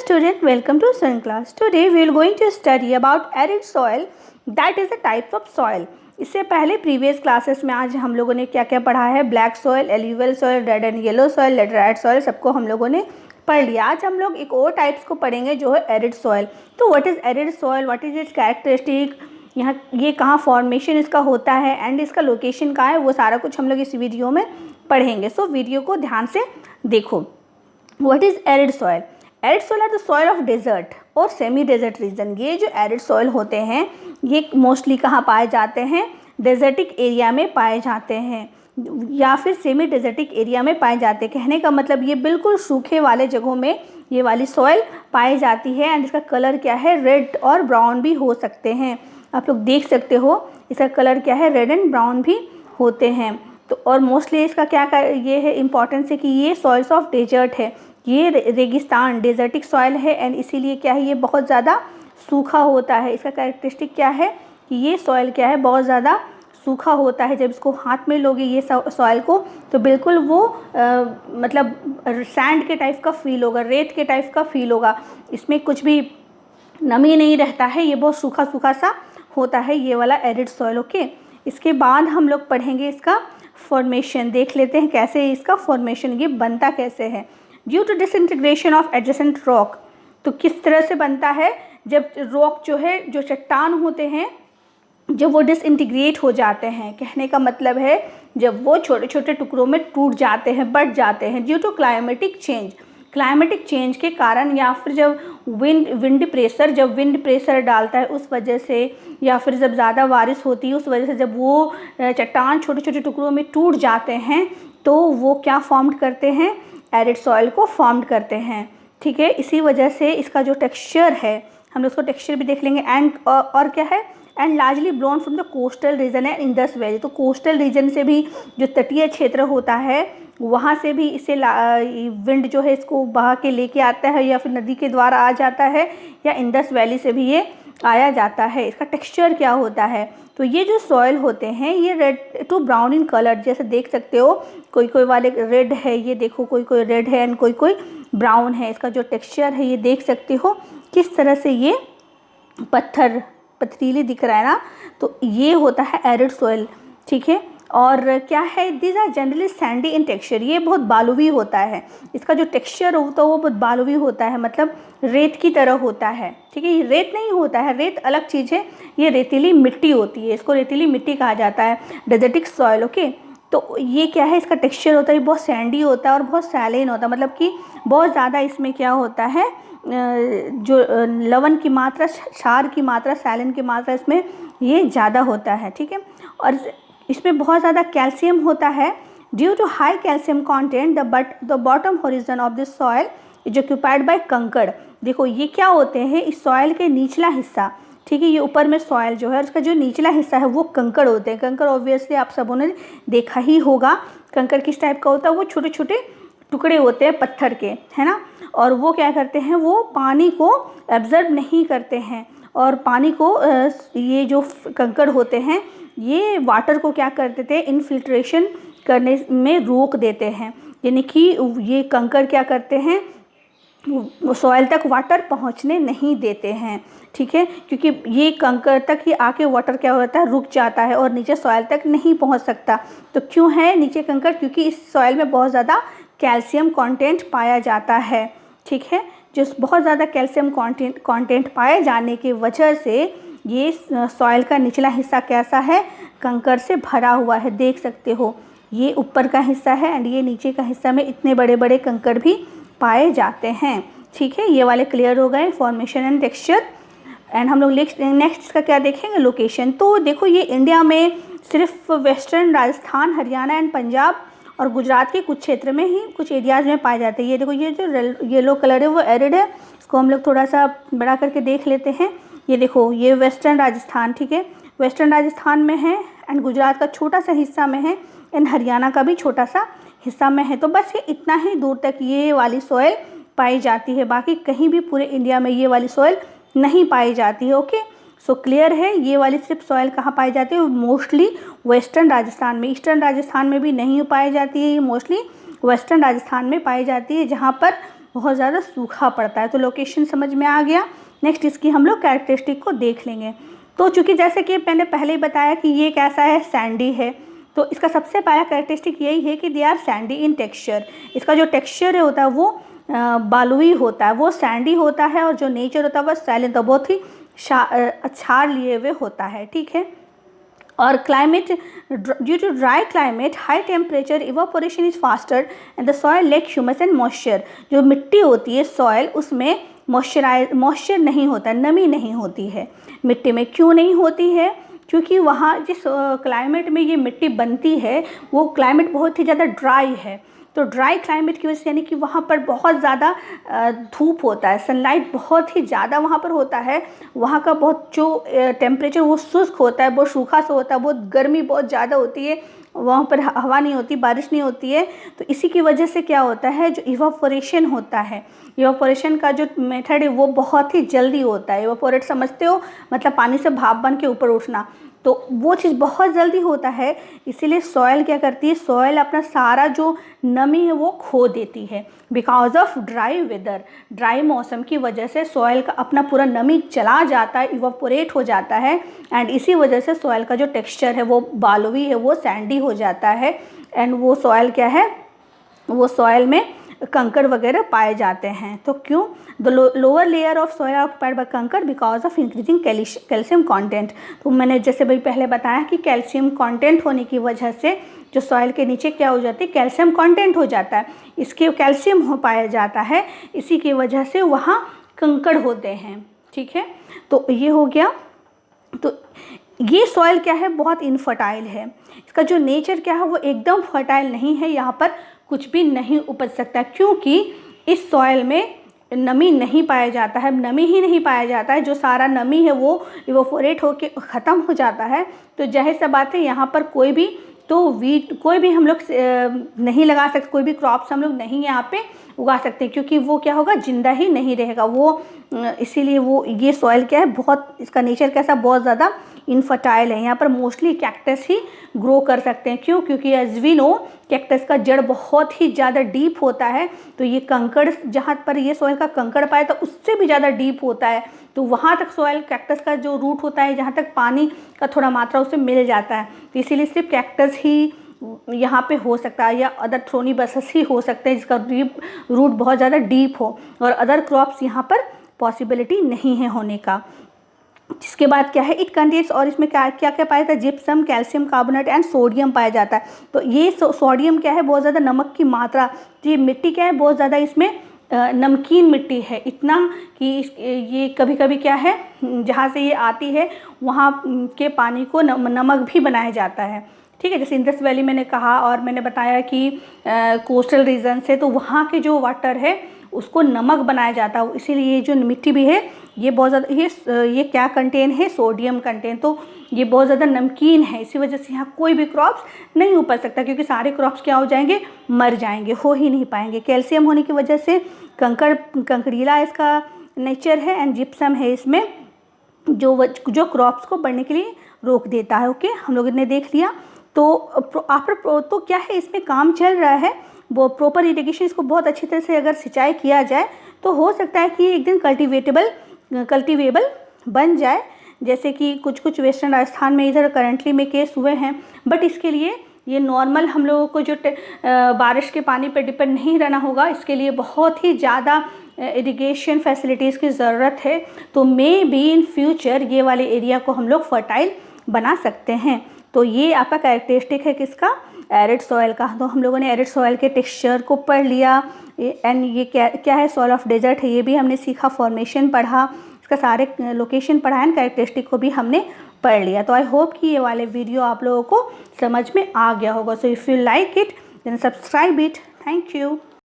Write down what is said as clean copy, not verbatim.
student, welcome to Sun class. Today we are going to study about arid soil, that is a type of soil. इससे पहले previous classes में आज हम लोगों ने क्या क्या पढ़ा है, black soil, alluvial soil, red and yellow soil, laterite soil, सबको हम लोगों ने पढ़ लिया. आज हम लोग एक और टाइप्स को पढ़ेंगे जो है एरिड सॉइल. तो what is arid soil, what is it's characteristic, यहाँ ये कहाँ फॉर्मेशन इसका होता है एंड इसका लोकेशन कहाँ है, वो सारा कुछ हम लोग इस वीडियो में पढ़ेंगे. सो वीडियो को ध्यान से देखो. What is arid soil? Arid soil are the soil of desert और सेमी डेजर्ट रीजन. ये जो एरिड सॉइल होते हैं ये मोस्टली कहाँ पाए जाते हैं, डेजर्टिक एरिया में पाए जाते हैं या फिर सेमी डेजर्टिक एरिया में पाए जाते हैं. कहने का मतलब ये बिल्कुल सूखे वाले जगहों में ये वाली सॉइल पाई जाती है. एंड इसका कलर क्या है, रेड और ब्राउन भी हो सकते हैं. आप लोग देख सकते हो इसका कलर क्या है, रेड एंड ब्राउन भी होते हैं. तो और मोस्टली इसका क्या ये है इम्पॉर्टेंस है कि ये सॉइल्स ऑफ डेजर्ट है, ये रेगिस्तान डेजर्टिक सॉइल है. एंड इसीलिए क्या है ये बहुत ज़्यादा सूखा होता है. इसका कैरेक्टरिस्टिक क्या है कि ये सॉइल क्या है, बहुत ज़्यादा सूखा होता है. जब इसको हाथ में लोगे ये सॉइल को तो बिल्कुल वो मतलब सैंड के टाइप का फील होगा, रेत के टाइप का फील होगा. इसमें कुछ भी नमी नहीं रहता है, ये बहुत सूखा सूखा सा होता है ये वाला एरिड सॉइल. ओके, इसके बाद हम लोग पढ़ेंगे इसका फॉर्मेशन. देख लेते हैं कैसे इसका फॉर्मेशन, ये बनता कैसे है. Due to disintegration of adjacent rock, तो किस तरह से बनता है, जब रॉक जो है, जो चट्टान होते हैं, जब वो डिसइंटीग्रेट हो जाते हैं. कहने का मतलब है जब वो छोटे छोटे टुकड़ों में टूट जाते हैं, बट जाते हैं due to climatic change. Climatic change के कारण या फिर जब विंड प्रेशर डालता है उस वजह से, या फिर जब ज़्यादा बारिश होती है उस वजह से, जब वो चट्टान छोटे छोटे टुकड़ों में टूट जाते हैं तो वो क्या फॉर्म करते हैं, एरिड सॉइल को फॉर्म करते हैं. ठीक है, इसी वजह से इसका जो टेक्सचर है, हम लोग उसको टेक्सचर भी देख लेंगे. एंड और क्या है, and largely blown from the coastal region and Indus valley. तो कोस्टल रीजन से भी, जो तटीय क्षेत्र होता है वहाँ से भी इसे विंड जो है इसको बहा के लेके आता है, या फिर नदी के द्वारा आ जाता है, या इंडस वैली से भी ये आया जाता है. इसका टेक्सचर क्या होता है, तो ये जो सॉइल होते हैं ये red to brown in colour, जैसे देख सकते हो कोई कोई वाले रेड है, ये देखो कोई कोई रेड है एंड कोई कोई ब्राउन है. इसका जो टेक्सचर है ये देख सकते हो किस तरह से ये पथरीली दिख रहा है ना, तो ये होता है एरिड सॉइल. ठीक है, और क्या है, this are generally sandy in texture. ये बहुत बालुवी होता है, इसका जो टेक्सचर होता है वो बहुत बालुवी होता है, मतलब रेत की तरह होता है. ठीक है, ये रेत नहीं होता है, रेत अलग चीज़ है, ये रेतीली मिट्टी होती है, इसको रेतीली मिट्टी कहा जाता है, डेजर्टिक सॉइल. ओके, तो ये क्या है, इसका टेक्सचर होता है, बहुत सैंडी होता है और बहुत सैलिन होता है, मतलब कि बहुत ज़्यादा इसमें क्या होता है, जो लवण की मात्रा, क्षार की मात्रा, सैलिन की मात्रा इसमें ये ज़्यादा होता है. ठीक है, और इसमें बहुत ज़्यादा कैल्शियम होता है. Due to high calcium content the bottom horizon of this soil is occupied by kankar. देखो ये क्या होते हैं, इस सॉइल के निचला हिस्सा, ठीक है, ये ऊपर में सॉइल जो है उसका जो निचला हिस्सा है वो कंकड़ होते हैं. कंकड़ ऑब्वियसली आप सबों ने देखा ही होगा, कंकड़ किस टाइप का होता है, वो छोटे छोटे टुकड़े होते हैं पत्थर के, है ना. और वो क्या करते हैं, वो पानी को एब्जर्व नहीं करते हैं, और पानी को ये जो कंकड़ होते हैं ये वाटर को क्या कर देते हैं, इनफिल्ट्रेशन करने में रोक देते हैं. यानी कि ये कंकड़ क्या करते हैं, सॉइल तक वाटर पहुंचने नहीं देते हैं. ठीक है, क्योंकि ये कंकड़ तक ही आके वाटर क्या होता है, रुक जाता है और नीचे सॉइल तक नहीं पहुंच सकता. तो क्यों है नीचे कंकड़, क्योंकि इस सॉइल में बहुत ज़्यादा कैल्शियम कंटेंट पाया जाता है. ठीक है, जो बहुत ज़्यादा कैल्शियम कंटेंट पाए जाने की वजह से ये सॉइल का निचला हिस्सा कैसा है, कंकड़ से भरा हुआ है. देख सकते हो ये ऊपर का हिस्सा है एंड ये नीचे का हिस्सा में इतने बड़े बड़े कंकड़ भी पाए जाते हैं. ठीक है, ये वाले क्लियर हो गए, फॉर्मेशन एंड टेक्सचर. एंड हम लोग नेक्स्ट इसका क्या देखेंगे, लोकेशन. तो देखो ये इंडिया में सिर्फ वेस्टर्न राजस्थान, हरियाणा एंड पंजाब और गुजरात के कुछ क्षेत्र में ही, कुछ एरियाज़ में पाए जाते हैं. ये देखो ये जो येलो कलर है वो एरिड है, इसको हम लोग थोड़ा सा बड़ा करके देख लेते हैं. ये देखो ये वेस्टर्न राजस्थान, ठीक है, वेस्टर्न राजस्थान में है, एंड गुजरात का छोटा सा हिस्सा में है, एंड हरियाणा का भी छोटा सा हिस्सा में है. तो बस ये इतना ही दूर तक ये वाली सॉइल पाई जाती है, बाकी कहीं भी पूरे इंडिया में ये वाली सॉइल नहीं पाई जाती है. ओके, सो क्लियर है, ये वाली सिर्फ सॉइल कहाँ पाई जाती है, मोस्टली वेस्टर्न राजस्थान में. ईस्टर्न राजस्थान में भी नहीं पाई जाती है, ये मोस्टली वेस्टर्न राजस्थान में पाई जाती है, जहाँ पर बहुत ज़्यादा सूखा पड़ता है। तो लोकेशन समझ में आ गया। नेक्स्ट इसकी हम लोग कैरेक्टरिस्टिक को देख लेंगे। तो चूँकि जैसे कि मैंने पहले ही बताया कि ये कैसा है, सैंडी है, तो इसका सबसे पहला कैरेक्टरिस्टिक यही है कि they are sandy in texture. इसका जो टेक्सचर होता है वो बालुई होता है, वो सैंडी होता है, और जो नेचर होता है वो सैलिन, तो बहुत ही क्षार लिए हुए होता है, ठीक है। और climate, due to dry climate, high temperature, evaporation is faster and the soil lack humus and moisture. जो मिट्टी होती है सॉइल, उसमें मॉइस्चर नहीं होता, नमी नहीं होती है मिट्टी में। क्यों नहीं होती है? क्योंकि वहाँ जिस क्लाइमेट में ये मिट्टी बनती है वो क्लाइमेट बहुत ही ज़्यादा ड्राई है। तो ड्राई क्लाइमेट की वजह से, यानी कि वहाँ पर बहुत ज़्यादा धूप होता है, सनलाइट बहुत ही ज़्यादा वहाँ पर होता है, वहाँ का बहुत जो टेम्परेचर वो शुष्क होता है, बहुत सूखा सा होता है, बहुत गर्मी बहुत ज़्यादा होती है, वहाँ पर हवा नहीं होती, बारिश नहीं होती है। तो इसी की वजह से क्या होता है, जो इवापोरेशन होता है, इवापोरेशन का जो मेथड है वो बहुत ही जल्दी होता है। इवापोरेट समझते हो, मतलब पानी से भाप बन के ऊपर उठना, तो वो चीज़ बहुत जल्दी होता है। इसीलिए सॉयल क्या करती है, सॉयल अपना सारा जो नमी है वो खो देती है। Because of dry weather, dry मौसम की वजह से सॉयल का अपना पूरा नमी चला जाता है, इवापोरेट हो जाता है, एंड इसी वजह से सॉयल का जो टेक्सचर है वो बालुई है, वो सैंडी हो जाता है। एंड वो सॉयल क्या है, वो सॉयल में कंकड़ वगैरह पाए जाते हैं। तो क्यों? The lower layer of soil occupied by कंकड़ because of increasing calcium content. तो मैंने जैसे भाई पहले बताया कि कैल्शियम कंटेंट होने की वजह से जो सॉयल के नीचे क्या हो जाती है, कैल्शियम कंटेंट हो जाता है, इसके कैल्शियम हो पाया जाता है, इसी की वजह से वहाँ कंकड़ होते हैं, ठीक है। तो ये हो गया। तो ये सॉयल क्या है, बहुत इनफर्टाइल है। इसका जो नेचर क्या है वो एकदम फर्टाइल नहीं है, यहाँ पर कुछ भी नहीं उपज सकता, क्योंकि इस सॉयल में नमी नहीं पाया जाता है, नमी ही नहीं पाया जाता है। जो सारा नमी है वो इवोपोरेट होके ख़त्म हो जाता है। तो जाहिर सा बात है यहाँ पर कोई भी कोई भी हम लोग नहीं लगा सकते, कोई भी क्रॉप्स हम लोग नहीं यहाँ पे उगा सकते, क्योंकि वो क्या होगा, जिंदा ही नहीं रहेगा वो। इसीलिए वो ये सॉइल क्या है, बहुत इसका नेचर कैसा, बहुत ज़्यादा इनफर्टाइल है। यहाँ पर मोस्टली कैक्टस ही ग्रो कर सकते हैं। क्यों? क्योंकि एज वी नो कैक्टस का जड़ बहुत ही ज़्यादा डीप होता है। तो ये कंकड़, जहाँ पर ये सॉइल का कंकड़ पाए तो उससे भी ज़्यादा डीप होता है, तो वहाँ तक सॉइल कैक्टस का जो रूट होता है, जहाँ तक पानी का थोड़ा मात्रा उसे मिल जाता है। तो इसीलिए सिर्फ कैक्टस ही यहाँ पे हो सकता है, या अदर थ्रोनी बसस ही हो सकते हैं जिसका रूट बहुत ज़्यादा डीप हो, और अदर क्रॉप्स यहाँ पर पॉसिबिलिटी नहीं है होने का। जिसके बाद क्या है, इट कंटेन्स, और इसमें क्या क्या क्या पाया जाता है, gypsum, calcium carbonate and sodium पाया जाता है। तो ये सोडियम क्या है, बहुत ज़्यादा नमक की मात्रा, तो ये मिट्टी क्या है, बहुत ज़्यादा इसमें नमकीन मिट्टी है, इतना कि ये कभी कभी क्या है, जहाँ से ये आती है वहाँ के पानी को नमक भी बनाया जाता है, ठीक है। जैसे इंडस वैली मैंने कहा, और मैंने बताया कि कोस्टल रीजन से, तो वहाँ के जो वाटर है उसको नमक बनाया जाता है। इसीलिए ये जो मिट्टी भी है ये बहुत ज़्यादा, ये क्या कंटेन है, सोडियम कंटेन, तो ये बहुत ज़्यादा नमकीन है। इसी वजह से यहाँ कोई भी क्रॉप्स नहीं उपज सकता, क्योंकि सारे क्रॉप्स क्या हो जाएंगे, मर जाएंगे, हो ही नहीं पाएंगे। कैल्शियम होने की वजह से कंकड़ीला इसका नेचर है, एंड जिप्सम है इसमें, जो क्रॉप्स को बढ़ने के लिए रोक देता है। ओके, हम लोगों ने देख लिया। तो आफ्टर तो क्या है, इसमें काम चल रहा है, वो प्रॉपर इरिगेशन, इसको बहुत अच्छी तरह से अगर सिंचाई किया जाए तो हो सकता है कि एक दिन कल्टिवेबल बन जाए। जैसे कि कुछ वेस्टर्न राजस्थान में इधर करंटली में केस हुए हैं, बट इसके लिए ये नॉर्मल हम लोगों को जो बारिश के पानी पर डिपेंड नहीं रहना होगा, इसके लिए बहुत ही ज़्यादा इरिगेशन फैसिलिटीज़ की ज़रूरत है। तो मे बी इन फ्यूचर ये वाले एरिया को हम लोग फर्टाइल बना सकते हैं। तो ये आपका कैरेक्टरिस्टिक है किसका, एरिड सॉइल का। तो हम लोगों ने एरिड सॉइल के टेक्सचर को पढ़ लिया, एंड ये क्या है, सॉइल ऑफ डेजर्ट है, ये भी हमने सीखा, फॉर्मेशन पढ़ा, इसका सारे लोकेशन पढ़ा, एंड कैरेक्टरिस्टिक को भी हमने पढ़ लिया। तो आई होप कि ये वाले वीडियो आप लोगों को समझ में आ गया होगा। So if you like it then subscribe it. Thank you.